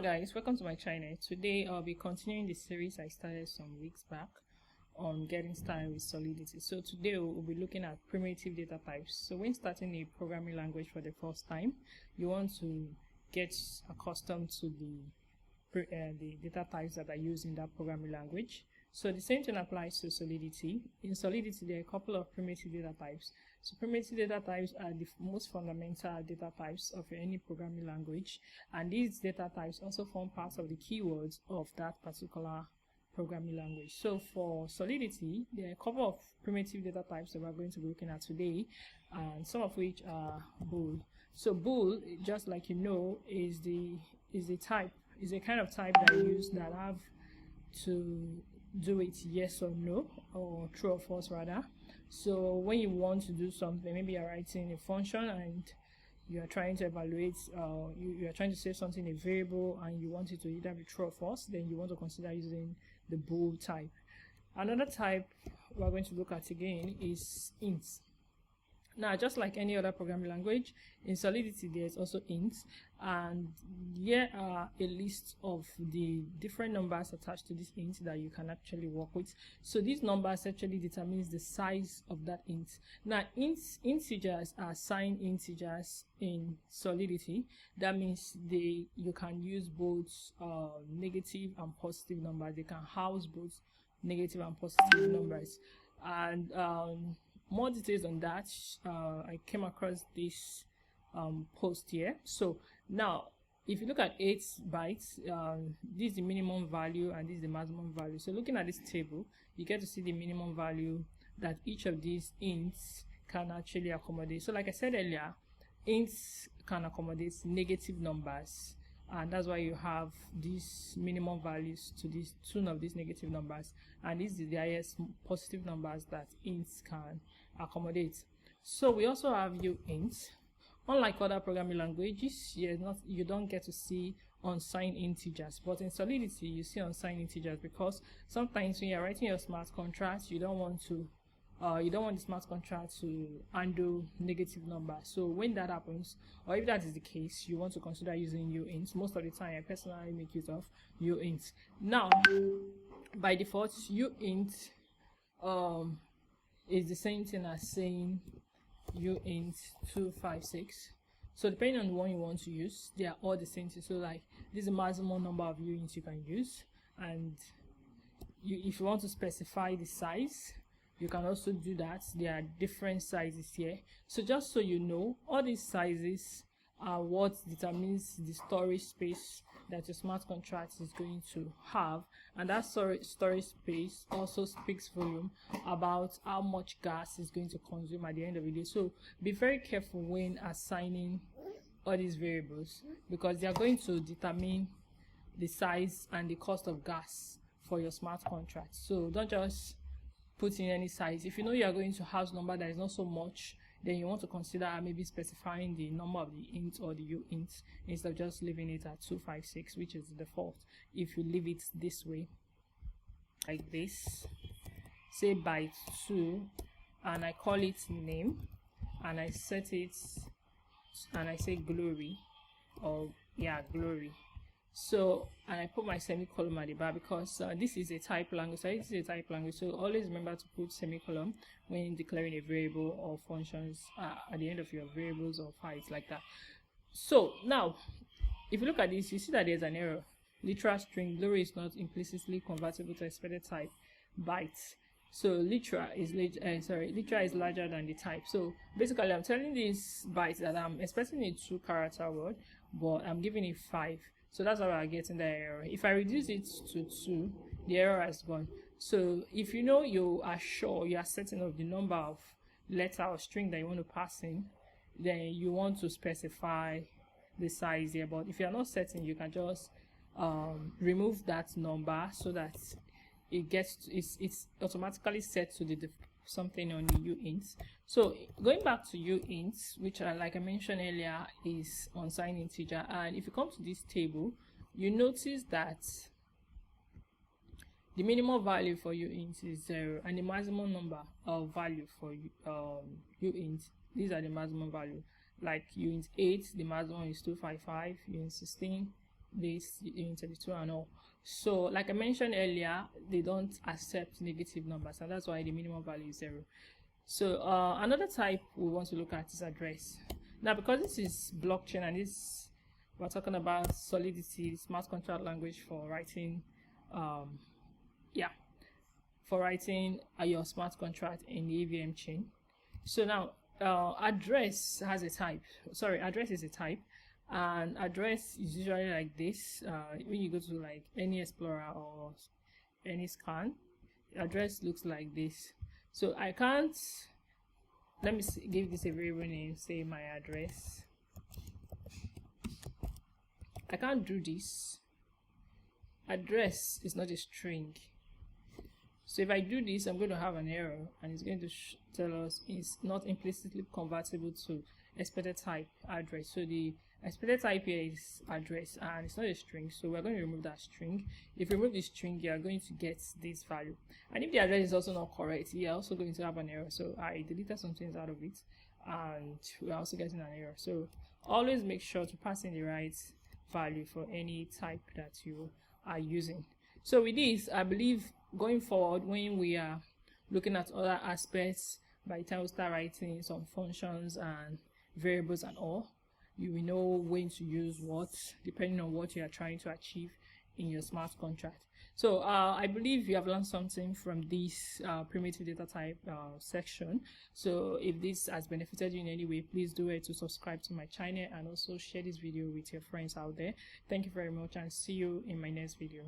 guys, welcome to my channel. Today I'll be continuing the series I started some weeks back on getting started with Solidity. So today we'll be looking at primitive data types. So when starting a programming language for the first time, you want to get accustomed to the data types that are used in that programming language. So the same thing applies to Solidity. In Solidity, there are a couple of primitive data types. So primitive data types are the most fundamental data types of any programming language, and these data types also form part of the keywords of that particular programming language. So for Solidity, there are a couple of primitive data types that we're going to be looking at today, and some of which are bool. So bool, just like you know, is a kind of type that you use that have to do it yes or no, or true or false rather. So when you want to do something, maybe you're writing a function and you are trying to evaluate, you are trying to save something in a variable and you want it to either be true or false, then you want to consider using the bool type. Another type we're going to look at again is int. Now, just like any other programming language, in Solidity there's also int, and here are a list of the different numbers attached to this int that you can actually work with. So these numbers actually determines the size of that int. Now, integers are signed integers in Solidity. That means you can use both negative and positive numbers. They can house both negative and positive numbers. And more details on that, I came across this post here. So now, if you look at 8 bytes, this is the minimum value and this is the maximum value. So looking at this table, you get to see the minimum value that each of these ints can actually accommodate. So like I said earlier, ints can accommodate negative numbers, and that's why you have these minimum values to this tune of these negative numbers, and this is the highest positive numbers that ints can accommodate. So we also have uint. Unlike other programming languages, you don't get to see unsigned integers, but in Solidity you see unsigned integers, because sometimes when you're writing your smart contract, you don't want the smart contract to handle negative numbers. So when that happens, or if that is the case, you want to consider using uint. Most of the time I personally make use of uint. Now, by default, uint is the same thing as saying uint 256. So depending on the one you want to use, they are all the same thing. So like, this is the maximum number of uints you can use, and if you want to specify the size, you can also do that. There are different sizes here. So just so you know, all these sizes are what determines the storage space that your smart contract is going to have, and that storage space also speaks volume about how much gas is going to consume at the end of the day. So be very careful when assigning all these variables, because they are going to determine the size and the cost of gas for your smart contract. So don't just put in any size. If you know you are going to house number that is not so much, then you want to consider maybe specifying the number of the int or the uint instead of just leaving it at 256, which is the default. If you leave it this way, like this, say byte 2, and I call it name, and I set it, and I say glory, or glory. So, and I put my semicolon at the back, because this is a type language. So this is a type language, so always remember to put semicolon when declaring a variable or functions at the end of your variables or files like that. So now, if you look at this, you see that there's an error. Literal string glory is not implicitly convertible to expected type bytes. So literal is larger than the type. So basically, I'm telling these bytes that I'm expecting a 2-character word, but I'm giving it 5. So that's how I get in the error. If I reduce it to 2, the error has gone. So if you know you are sure you are certain of the number of letter or string that you want to pass in, then you want to specify the size here. But if you are not certain, you can just remove that number so that it's automatically set to the something on the uint. So going back to uint, which like I mentioned earlier is unsigned integer, and if you come to this table, you notice that the minimum value for uint is 0, and the maximum number of value for uint, these are the maximum value. Like uint 8, the maximum is 255, uint 16 this in 32 and all. So like I mentioned earlier, they don't accept negative numbers, and that's why the minimum value is 0. So another type we want to look at is address. Now, because this is blockchain and this we're talking about Solidity, smart contract language for writing for writing your smart contract in the EVM chain. So now address has a type. Sorry, address is a type, and address is usually like this. When you go to like any Explorer or any scan, address looks like this. So I can't, let me give this a variable name, say my address. I can't do this. Address is not a string. So if I do this, I'm going to have an error, and it's going to tell us it's not implicitly convertible to expected type address. So the expected type here is address, and it's not a string, so we're going to remove that string. If you remove the string, you are going to get this value, and if the address is also not correct, you're also going to have an error. So I deleted some things out of it, and we're also getting an error. So always make sure to pass in the right value for any type that you are using. So with this, I believe going forward, when we are looking at other aspects, by the time we start writing some functions and variables and all, you will know when to use what, depending on what you are trying to achieve in your smart contract. So I believe you have learned something from this primitive data type section. So if this has benefited you in any way, please do it to subscribe to my channel and also share this video with your friends out there. Thank you very much, and see you in my next video.